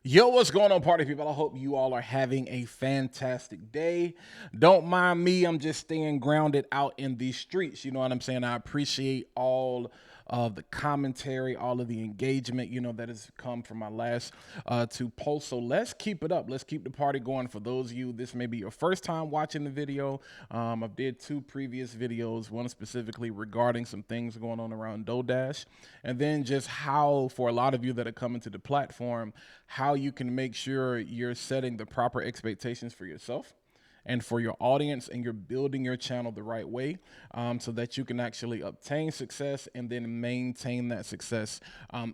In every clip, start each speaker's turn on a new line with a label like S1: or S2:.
S1: Yo, what's going on, party people? I hope you all are having a fantastic day. Don't mind me, I'm just staying grounded out in these streets. You know what I'm saying? I appreciate all of the commentary, all of the engagement, that has come from my last two posts. So let's keep it up. Let's keep the party going. For those of you, this may be your first time watching the video. I've did two previous videos, one specifically regarding some things going on around DoorDash, and then just how, for a lot of you that are coming to the platform, how you can make sure you're setting the proper expectations for yourself and for your audience, and you're building your channel the right way, so that you can actually obtain success and then maintain that success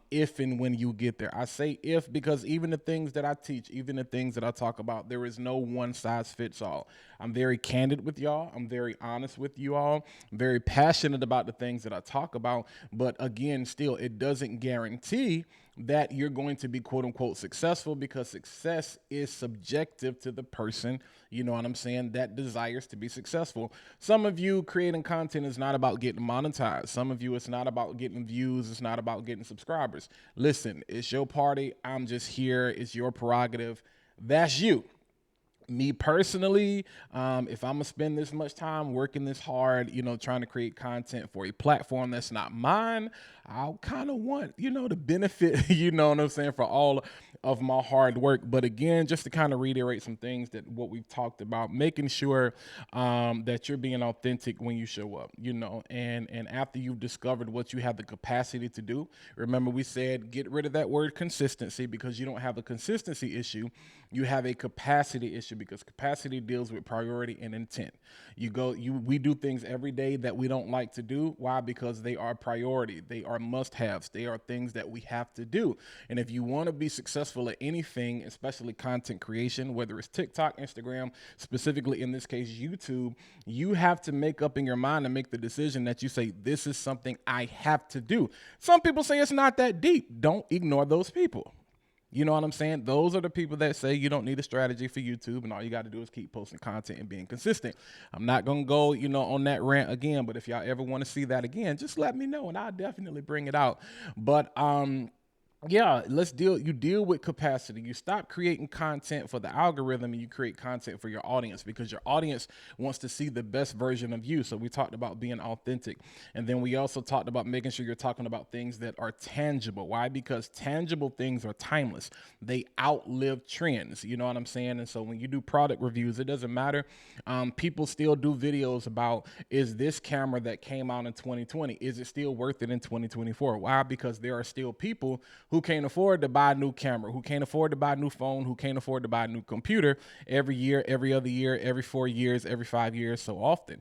S1: if and when you get there. I say if because even the things that I teach, even the things that I talk about, there is no one size fits all. I'm very candid with y'all. I'm very honest with you all. I'm very passionate about the things that I talk about. But again, still, it doesn't guarantee that you're going to be quote unquote successful, because success is subjective to the person, you know what I'm saying, that desires to be successful. Some of you, creating content is not about getting monetized. Some of you, it's not about getting views. It's not about getting subscribers. Listen, it's your party. I'm just here. It's your prerogative. That's you. Me personally, if I'm gonna spend this much time working this hard, trying to create content for a platform that's not mine, I'll kind of want, the benefit, you know what I'm saying, for all of my hard work. But again, just to kind of reiterate some things that what we've talked about, making sure that you're being authentic when you show up, and after you've discovered what you have the capacity to do. Remember, we said get rid of that word consistency, because you don't have a consistency issue. You have a capacity issue, because capacity deals with priority and intent. We do things every day that we don't like to do. Why? Because they are priority. They are must-haves. They are things that we have to do. And if you want to be successful at anything, especially content creation, whether it's TikTok, Instagram, specifically in this case, YouTube, you have to make up in your mind and make the decision that you say, this is something I have to do. Some people say it's not that deep. Don't ignore those people. You know what I'm saying? Those are the people that say you don't need a strategy for YouTube, and all you got to do is keep posting content and being consistent. I'm not going to go, on that rant again, but if y'all ever want to see that again, just let me know and I'll definitely bring it out. But, yeah, you deal with capacity. You stop creating content for the algorithm and you create content for your audience, because your audience wants to see the best version of you. So we talked about being authentic. And then we also talked about making sure you're talking about things that are tangible. Why? Because tangible things are timeless. They outlive trends. You know what I'm saying? And so when you do product reviews, it doesn't matter. People still do videos about, is this camera that came out in 2020, is it still worth it in 2024? Why? Because there are still people who can't afford to buy a new camera, who can't afford to buy a new phone, who can't afford to buy a new computer every year, every other year, every 4 years, every 5 years, so often.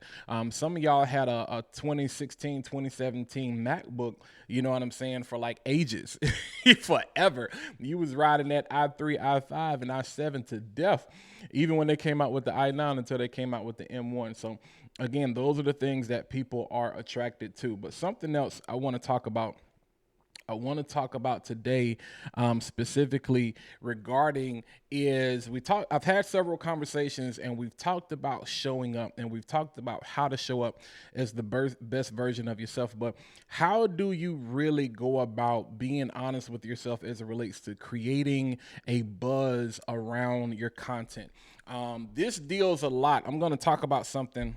S1: Some of y'all had a 2016, 2017 MacBook, you know what I'm saying, for like ages, forever. You was riding that i3, i5, and i7 to death, even when they came out with the i9 until they came out with the M1. So again, those are the things that people are attracted to. But something else I want to talk about today, specifically regarding, is I've had several conversations and we've talked about showing up, and we've talked about how to show up as the best version of yourself. But how do you really go about being honest with yourself as it relates to creating a buzz around your content? This deals a lot. I'm going to talk about something,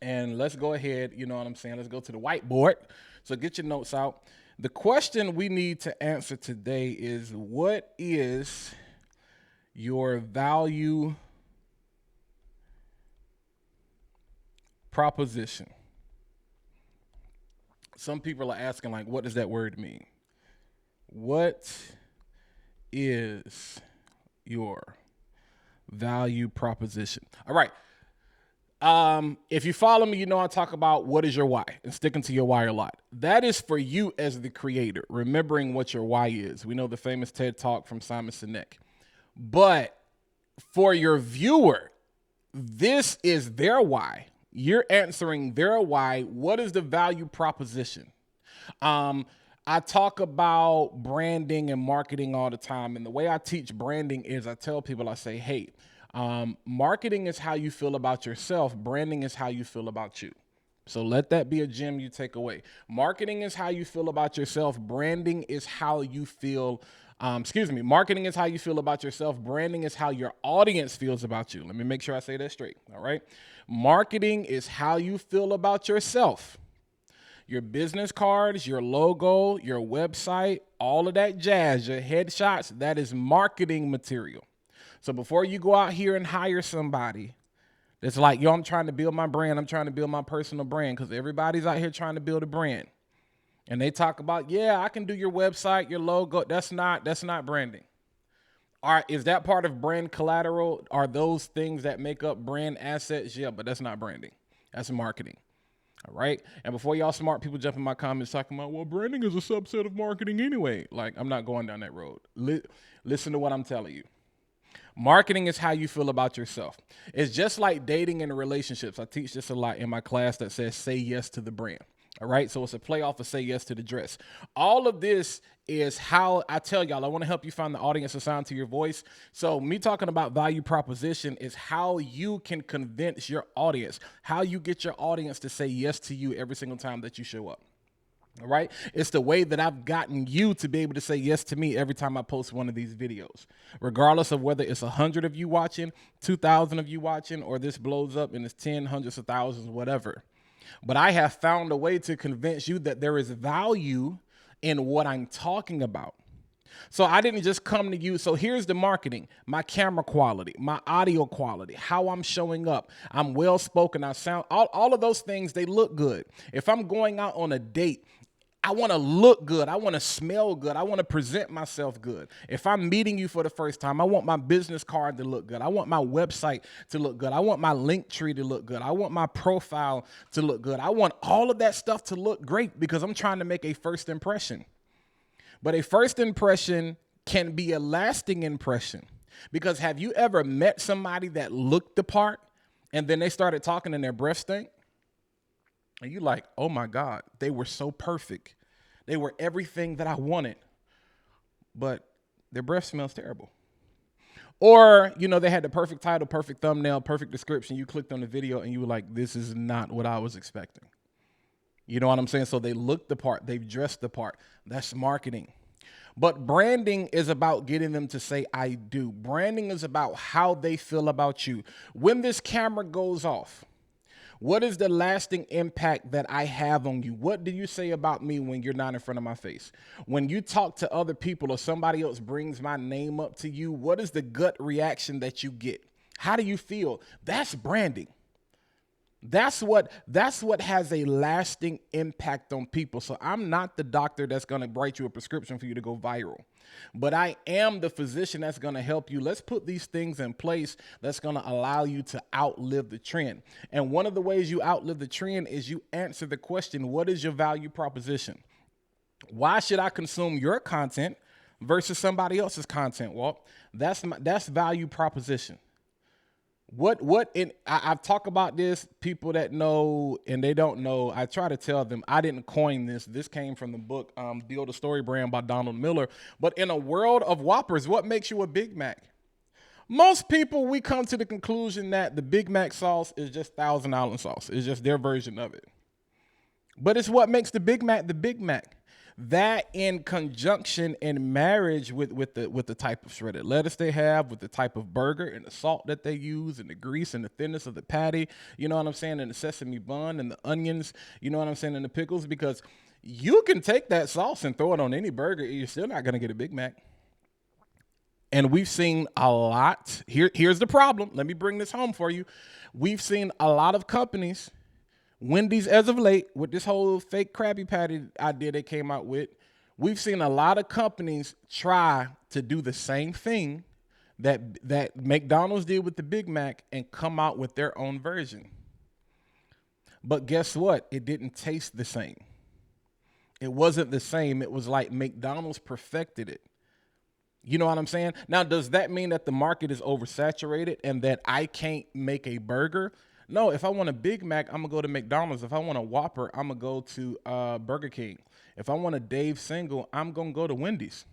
S1: and let's go ahead. You know what I'm saying? Let's go to the whiteboard. So get your notes out. The question we need to answer today is, what is your value proposition? Some people are asking, like, what does that word mean? What is your value proposition? All right. If you follow me, I talk about what is your why and sticking to your why a lot. That is for you as the creator, remembering what your why is. We know the famous TED Talk from Simon Sinek. But for your viewer, this is their why. You're answering their why. What is the value proposition? I talk about branding and marketing all the time. And the way I teach branding is I tell people, I say, hey, marketing is how you feel about yourself. Branding is how you feel about you. So let that be a gem you take away. Marketing is how you feel about yourself. Branding is how you feel Marketing is how you feel about yourself. Branding is how your audience feels about you. Let me make sure I say that straight. All right. Marketing is how you feel about yourself. Your business cards, your logo, your website, all of that jazz, your headshots, that is marketing material. So before you go out here and hire somebody that's like, yo, I'm trying to build my brand, I'm trying to build my personal brand, because everybody's out here trying to build a brand. And they talk about, yeah, I can do your website, your logo. That's not branding. All right, is that part of brand collateral? Are those things that make up brand assets? Yeah, but that's not branding. That's marketing. All right. And before y'all smart people jump in my comments talking about, well, branding is a subset of marketing anyway. Like, I'm not going down that road. Listen to what I'm telling you. Marketing is how you feel about yourself. It's just like dating and relationships. I teach this a lot in my class that says say yes to the brand. All right. So it's a play off of say yes to the dress. All of this is how I tell y'all, I want to help you find the audience assigned to your voice. So me talking about value proposition is how you can convince your audience, how you get your audience to say yes to you every single time that you show up. All right. It's the way that I've gotten you to be able to say yes to me every time I post one of these videos, regardless of whether it's 100 of you watching, 2,000 of you watching, or this blows up and it's 10, hundreds of thousands, whatever. But I have found a way to convince you that there is value in what I'm talking about. So I didn't just come to you. So here's the marketing, my camera quality, my audio quality, how I'm showing up. I'm well spoken. I sound, all of those things, they look good. If I'm going out on a date, I want to look good. I want to smell good. I want to present myself good. If I'm meeting you for the first time, I want my business card to look good. I want my website to look good. I want my link tree to look good. I want my profile to look good. I want all of that stuff to look great because I'm trying to make a first impression. But a first impression can be a lasting impression, because have you ever met somebody that looked the part and then they started talking and their breath stank? And you like, oh my God, they were so perfect. They were everything that I wanted, but their breath smells terrible. Or, they had the perfect title, perfect thumbnail, perfect description. You clicked on the video and you were like, this is not what I was expecting. You know what I'm saying? So they looked the part, they've dressed the part. That's marketing. But branding is about getting them to say, I do. Branding is about how they feel about you. When this camera goes off, what is the lasting impact that I have on you? What do you say about me when you're not in front of my face? When you talk to other people or somebody else brings my name up to you, what is the gut reaction that you get? How do you feel? That's branding. That's what has a lasting impact on people. So I'm not the doctor that's going to write you a prescription for you to go viral, but I am the physician that's going to help you. Let's put these things in place that's going to allow you to outlive the trend. And one of the ways you outlive the trend is you answer the question, what is your value proposition? Why should I consume your content versus somebody else's content? Well, that's value proposition. I've talked about this, people that know and they don't know. I try to tell them I didn't coin this. This came from the book, Build a Story Brand by Donald Miller. But in a world of Whoppers, what makes you a Big Mac? Most people, we come to the conclusion that the Big Mac sauce is just Thousand Island sauce. It's just their version of it. But it's what makes the Big Mac the Big Mac. That in conjunction and marriage with the type of shredded lettuce they have, with the type of burger and the salt that they use and the grease and the thinness of the patty, you know what I'm saying, and the sesame bun and the onions, you know what I'm saying, and the pickles, because you can take that sauce and throw it on any burger, you're still not going to get a Big Mac. And we've seen a lot. Here's the problem. Let me bring this home for you. We've seen a lot of companies, Wendy's as of late, with this whole fake Krabby Patty idea they came out with, we've seen a lot of companies try to do the same thing that McDonald's did with the Big Mac and come out with their own version. But guess what? It didn't taste the same. It wasn't the same. It was like McDonald's perfected it. You know what I'm saying? Now, does that mean that the market is oversaturated and that I can't make a burger? No, if I want a Big Mac, I'm going to go to McDonald's. If I want a Whopper, I'm going to go to Burger King. If I want a Dave Single, I'm going to go to Wendy's.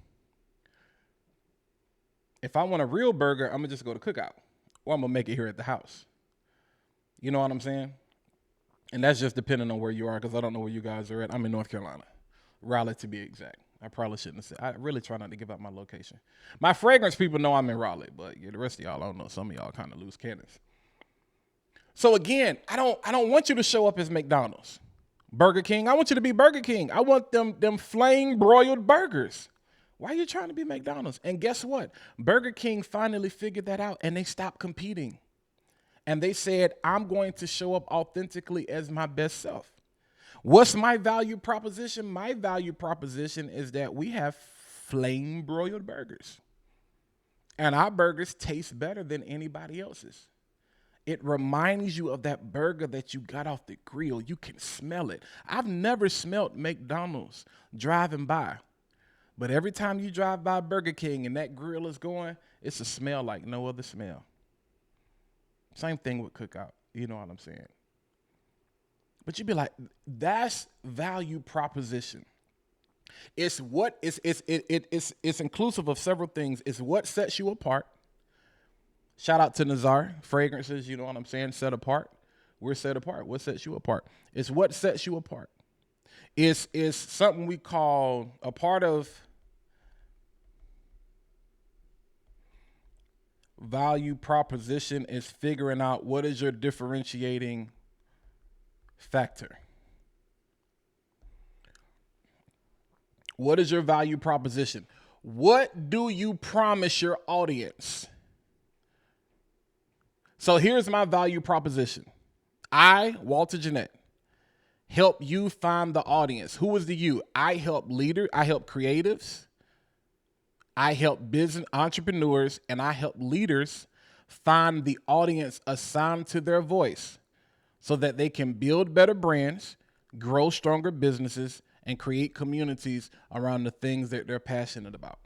S1: If I want a real burger, I'm going to just go to Cookout. Or I'm going to make it here at the house. You know what I'm saying? And that's just depending on where you are, because I don't know where you guys are at. I'm in North Carolina, Raleigh to be exact. I probably shouldn't have said. I really try not to give out my location. My fragrance people know I'm in Raleigh, but yeah, the rest of y'all, I don't know. Some of y'all kind of loose cannons. So again, I don't want you to show up as McDonald's, Burger King. I want you to be Burger King. I want them flame broiled burgers. Why are you trying to be McDonald's? And guess what? Burger King finally figured that out, and they stopped competing. And they said, I'm going to show up authentically as my best self. What's my value proposition? My value proposition is that we have flame broiled burgers. And our burgers taste better than anybody else's. It reminds you of that burger that you got off the grill. You can smell it. I've never smelled McDonald's driving by. But every time you drive by Burger King and that grill is going, it's a smell like no other smell. Same thing with Cookout. You know what I'm saying? But you'd be like, that's value proposition. It's what it's inclusive of several things. It's what sets you apart. Shout out to Nazar. Fragrances, you know what I'm saying? Set apart. We're set apart. What sets you apart? It's what sets you apart. It's something we call a part of value proposition is figuring out what is your differentiating factor. What is your value proposition? What do you promise your audience? So here's my value proposition. I, Walter Jennette, help you find the audience. Who is the you? I help leaders. I help creatives. I help business entrepreneurs, and I help leaders find the audience assigned to their voice so that they can build better brands, grow stronger businesses, and create communities around the things that they're passionate about.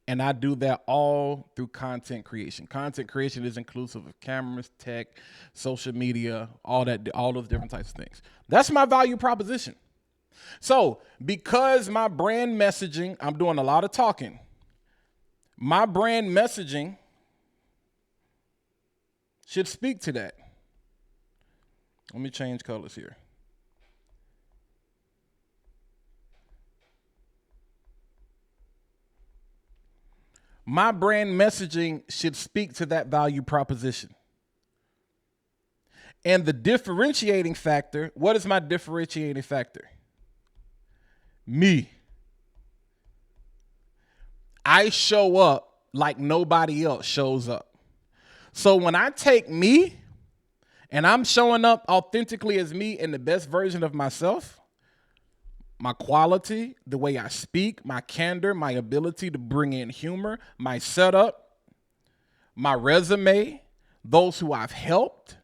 S1: And I do that all through content creation. Content creation is inclusive of cameras, tech, social media, all those different types of things. That's my value proposition. So because my brand messaging, I'm doing a lot of talking. My brand messaging should speak to that. Let me change colors here. My brand messaging should speak to that value proposition. And the differentiating factor, what is my differentiating factor? Me. I show up like nobody else shows up. So when I take me and I'm showing up authentically as me in the best version of myself, my quality, the way I speak, my candor, my ability to bring in humor, my setup, my resume, those who I've helped.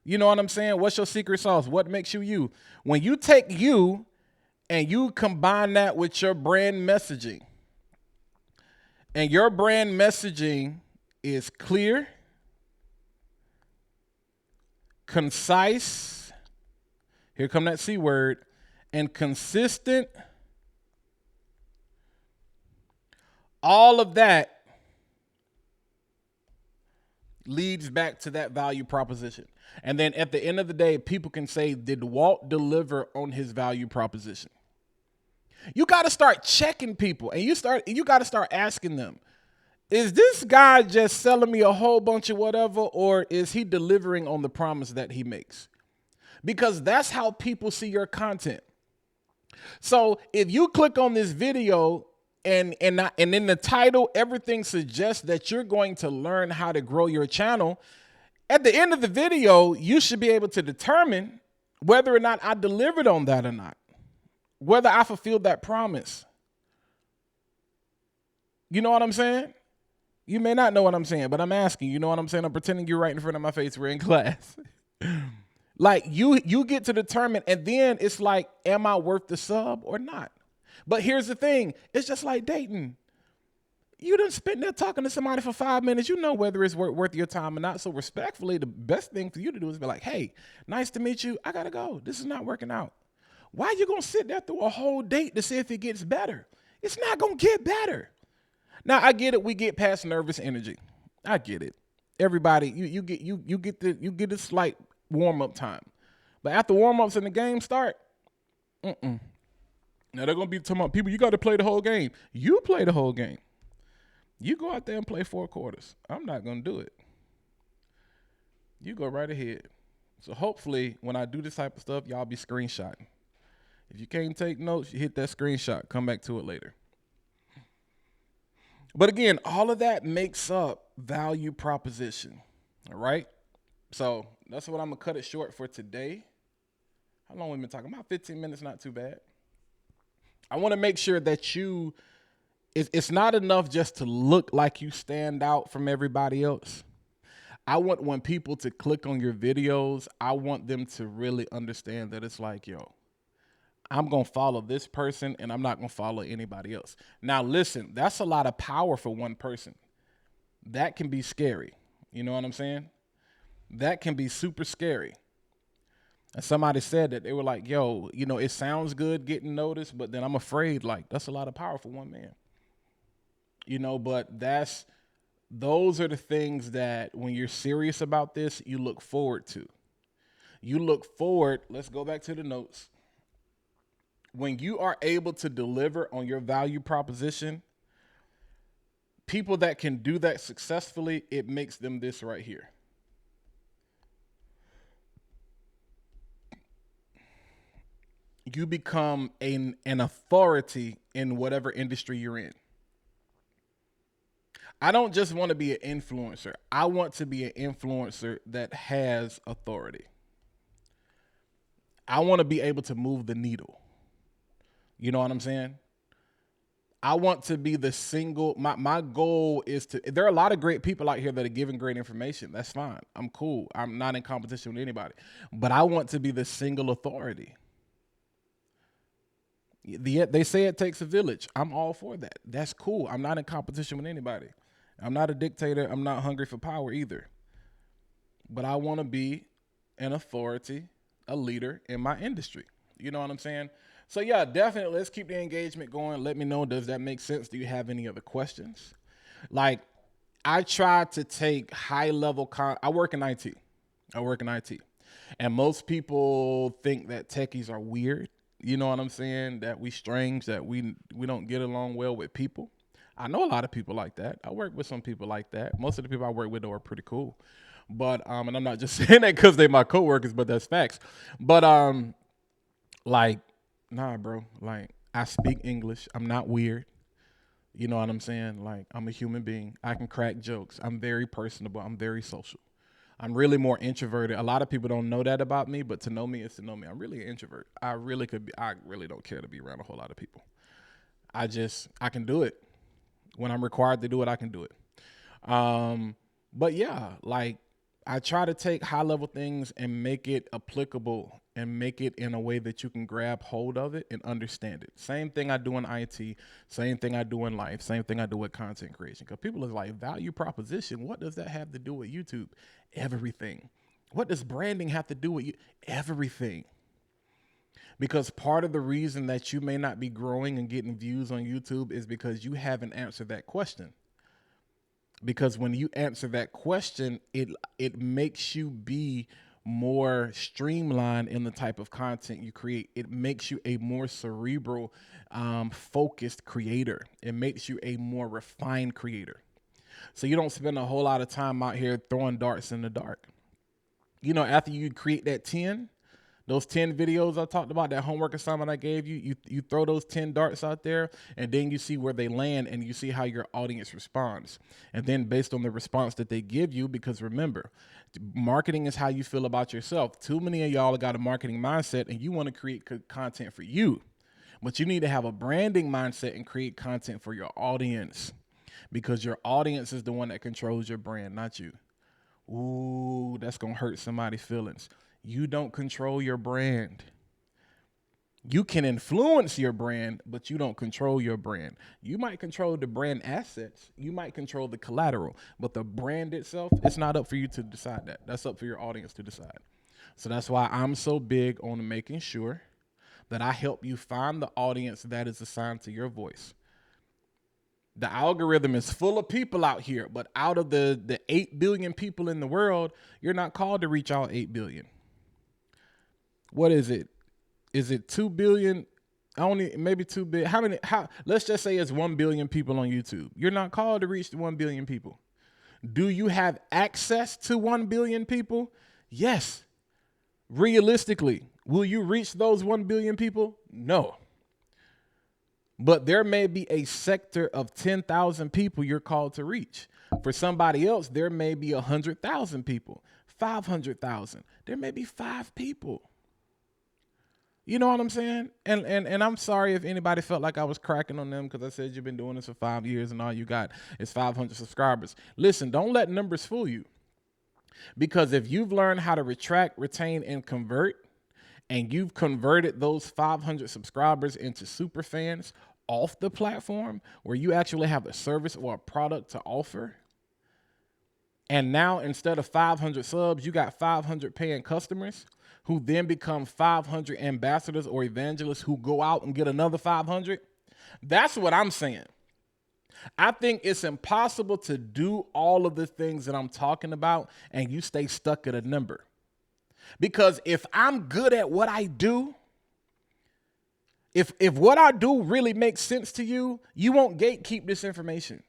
S1: You know what I'm saying? What's your secret sauce? What makes you you? When you take you and you combine that with your brand messaging, and your brand messaging is clear, concise, here come that C word, and consistent, all of that leads back to that value proposition. And then at the end of the day, people can say, did Walt deliver on his value proposition? You got to start checking people, and you got to start asking them, is this guy just selling me a whole bunch of whatever, or is he delivering on the promise that he makes? Because that's how people see your content. So if you click on this video and in the title, everything suggests that you're going to learn how to grow your channel. At the end of the video, you should be able to determine whether or not I delivered on that or not, whether I fulfilled that promise. You know what I'm saying? You may not know what I'm saying, but I'm asking. You know what I'm saying? I'm pretending you're right in front of my face. We're in class. Like you get to determine, and then it's like, am I worth the sub or not? But here's the thing. It's just like dating. You done spent there talking to somebody for 5 minutes. You know whether it's worth your time or not. So respectfully, the best thing for you to do is be like, hey, nice to meet you. I got to go. This is not working out. Why are you going to sit there through a whole date to see if it gets better? It's not going to get better. Now, I get it. We get past nervous energy. I get it. Everybody, you get this slight warm-up time. But after warm-ups and the game start, Now they're going to be talking about people, you got to play the whole game. You play the whole game. You go out there and play 4 quarters. I'm not going to do it. You go right ahead. So hopefully when I do this type of stuff, y'all be screenshotting. If you can't take notes, you hit that screenshot. Come back to it later. But again, all of that makes up value proposition. All right? So that's what I'm going to cut it short for today. How long have we been talking? About 15 minutes, not too bad. I want to make sure that it's not enough just to look like you stand out from everybody else. I want when people to click on your videos, I want them to really understand that it's like, yo, I'm going to follow this person and I'm not going to follow anybody else. Now, listen, that's a lot of power for one person. That can be scary. You know what I'm saying? That can be super scary. And somebody said that they were like, yo, you know, it sounds good getting noticed, but then I'm afraid, like, that's a lot of power for one man. You know, but those are the things that when you're serious about this, you look forward to. You look forward, let's go back to the notes. When you are able to deliver on your value proposition, people that can do that successfully, it makes them this right here. You become an authority in whatever industry you're in. I don't just want to be an influencer. I want to be an influencer that has authority. I want to be able to move the needle. You know what I'm saying? I want to be the single, my goal is to, there are a lot of great people out here that are giving great information. That's fine. I'm cool. I'm not in competition with anybody. But I want to be the single authority. They say it takes a village. I'm all for that. That's cool. I'm not in competition with anybody. I'm not a dictator. I'm not hungry for power either. But I want to be an authority, a leader in my industry. You know what I'm saying? So yeah, definitely let's keep the engagement going. Let me know, does that make sense? Do you have any other questions? Like, I try to take high level, I work in IT. And most people think that techies are weird. You know what I'm saying? That we strange, that we don't get along well with people. I know a lot of people like that. I work with some people like that. Most of the people I work with are pretty cool. But and I'm not just saying that because they're my coworkers, but that's facts. But like, nah, bro. Like, I speak English. I'm not weird. You know what I'm saying? Like, I'm a human being. I can crack jokes. I'm very personable. I'm very social. I'm really more introverted. A lot of people don't know that about me, but to know me is to know me. I'm really an introvert. I really don't care to be around a whole lot of people. I can do it. When I'm required to do it, I can do it. But yeah, like, I try to take high level things and make it applicable and make it in a way that you can grab hold of it and understand it. Same thing I do in IT, same thing I do in life, same thing I do with content creation. Because people are like, value proposition, what does that have to do with YouTube? Everything. What does branding have to do with you? Everything. Because part of the reason that you may not be growing and getting views on YouTube is because you haven't answered that question. Because when you answer that question, it makes you be more streamlined in the type of content you create. It makes you a more cerebral, focused creator. It makes you a more refined creator. So you don't spend a whole lot of time out here throwing darts in the dark. You know, after you create those 10 videos I talked about, that homework assignment I gave you, you throw those 10 darts out there, and then you see where they land and you see how your audience responds. And then based on the response that they give you, because remember, marketing is how you feel about yourself. Too many of y'all got a marketing mindset and you want to create content for you, but you need to have a branding mindset and create content for your audience, because your audience is the one that controls your brand, not you. Ooh, that's going to hurt somebody's feelings. You don't control your brand. You can influence your brand, but you don't control your brand. You might control the brand assets. You might control the collateral, but the brand itself, it's not up for you to decide that. That's up for your audience to decide. So that's why I'm so big on making sure that I help you find the audience that is assigned to your voice. The algorithm is full of people out here, but out of the 8 billion people in the world, you're not called to reach all 8 billion. What is it? Is it 2 billion Only maybe 2 billion. Let's just say it's 1 billion people on YouTube. You're not called to reach the 1 billion people. Do you have access to 1 billion people? Yes. Realistically, will you reach those 1 billion people? No. But there may be a sector of 10,000 people you're called to reach. For somebody else, there may be 100,000 people, 500,000. There may be 5 people. You know what I'm saying? And I'm sorry if anybody felt like I was cracking on them because I said you've been doing this for 5 years and all you got is 500 subscribers. Listen, don't let numbers fool you. Because if you've learned how to retract, retain, and convert, and you've converted those 500 subscribers into super fans off the platform where you actually have a service or a product to offer, and now instead of 500 subs, you got 500 paying customers who then become 500 ambassadors or evangelists who go out and get another 500. That's what I'm saying. I think it's impossible to do all of the things that I'm talking about and you stay stuck at a number. Because if I'm good at what I do, if what I do really makes sense to you, you won't gatekeep this information.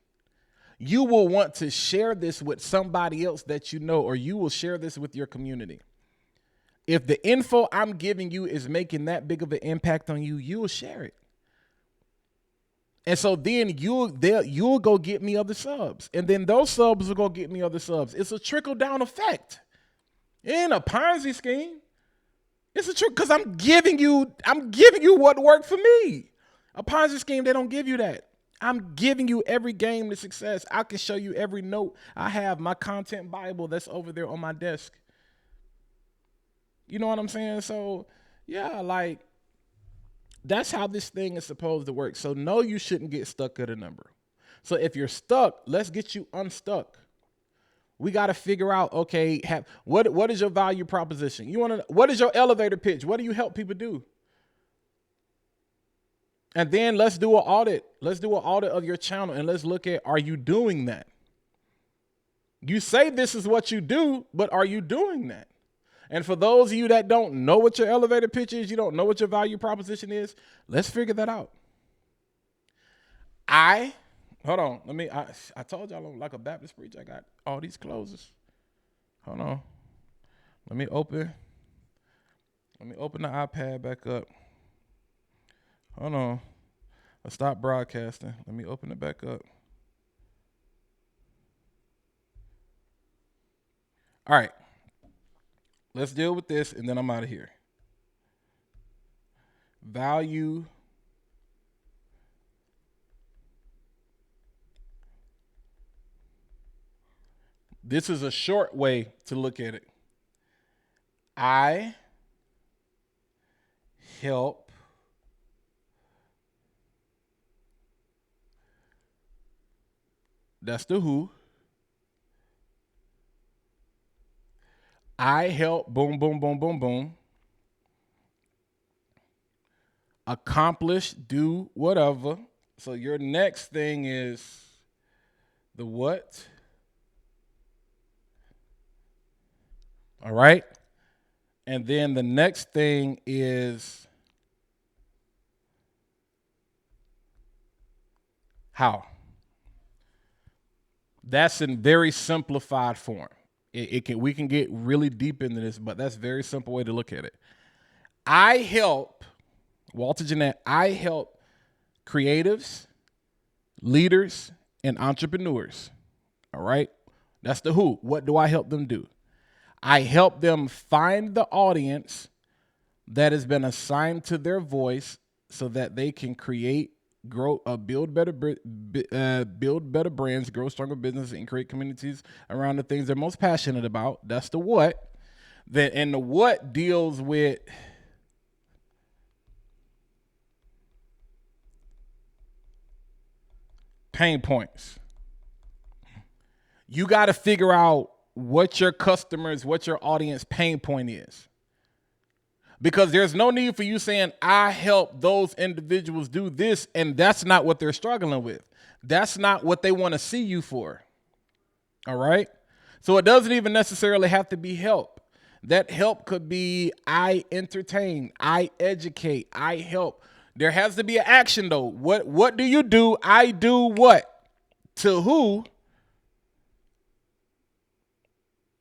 S1: You will want to share this with somebody else that you know, or you will share this with your community. If the info I'm giving you is making that big of an impact on you, you will share it. And so then you'll go get me other subs. And then those subs will go get me other subs. It's a trickle-down effect. It ain't a Ponzi scheme. It's a trick because I'm giving you what worked for me. A Ponzi scheme, they don't give you that. I'm giving you every game to success. I can show you every note I have, my content Bible that's over there on my desk. You know what I'm saying? So, yeah, like, that's how this thing is supposed to work. So, no, you shouldn't get stuck at a number. So, if you're stuck, let's get you unstuck. We got to figure out, okay, what is your value proposition? What is your elevator pitch? What do you help people do? And then let's do an audit. Let's do an audit of your channel and let's look at, are you doing that? You say this is what you do, but are you doing that? And for those of you that don't know what your elevator pitch is, you don't know what your value proposition is, let's figure that out. Hold on. I told y'all I'm like a Baptist preacher. I got all these closes. Hold on. Let me open the iPad back up. Hold on. I stopped broadcasting. Let me open it back up. All right. Let's deal with this and then I'm out of here. Value. This is a short way to look at it. I help that's the who. I help boom, boom, boom, boom, boom. Accomplish, do whatever. So your next thing is the what. All right. And then the next thing is how. That's in very simplified form. We can get really deep into this, but that's a very simple way to look at it. I help, Walter Jennette, I help creatives, leaders, and entrepreneurs. All right. That's the who. What do I help them do? I help them find the audience that has been assigned to their voice so that they can create, grow, build better brands, grow stronger business, and create communities around the things they're most passionate about. That's the what. And the what deals with pain points. You got to figure out what your customers, what your audience pain point is. Because there's no need for you saying, I help those individuals do this, and that's not what they're struggling with. That's not what they want to see you for. All right? So it doesn't even necessarily have to be help. That help could be I entertain, I educate, I help There has to be an action though. What do you do? I do what? To who?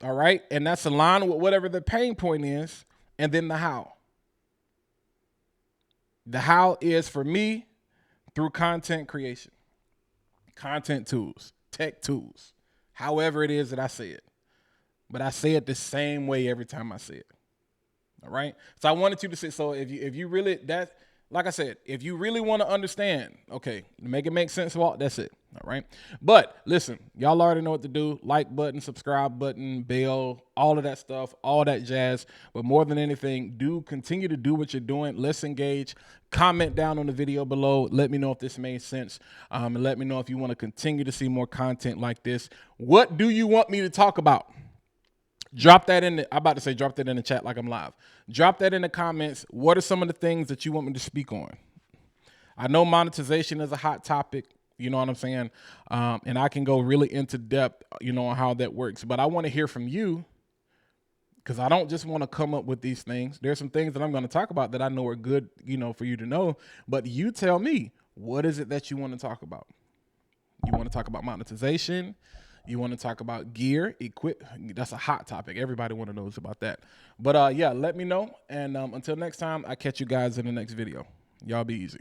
S1: All right. And that's aligned with whatever the pain point is. And then the how. The how is for me through content creation, content tools, tech tools, however it is that I say it. But I say it the same way every time I say it. All right. So I wanted you to say, so if you really, that, like I said, if you really want to understand, okay, make it make sense, Walt, that's it. All right. But listen, y'all already know what to do. Like button, subscribe button, bell, all of that stuff, all that jazz. But more than anything, continue to do what you're doing. Let's engage. Comment down on the video below. Let me know if this made sense. And let me know if you want to continue to see more content like this. What do you want me to talk about? Drop that in the, I'm about to say drop that in the chat like I'm live. Drop that in the comments. What are some of the things that you want me to speak on? I know monetization is a hot topic, you know what I'm saying? And I can go really into depth, you know, on how that works. But I want to hear from you because I don't just want to come up with these things. There's some things that I'm going to talk about that I know are good, you know, for you to know. But you tell me, what is it that you want to talk about? You want to talk about monetization? You want to talk about gear, equip? That's a hot topic. Everybody want to know about that. But yeah, let me know. And until next time, I catch you guys in the next video. Y'all be easy.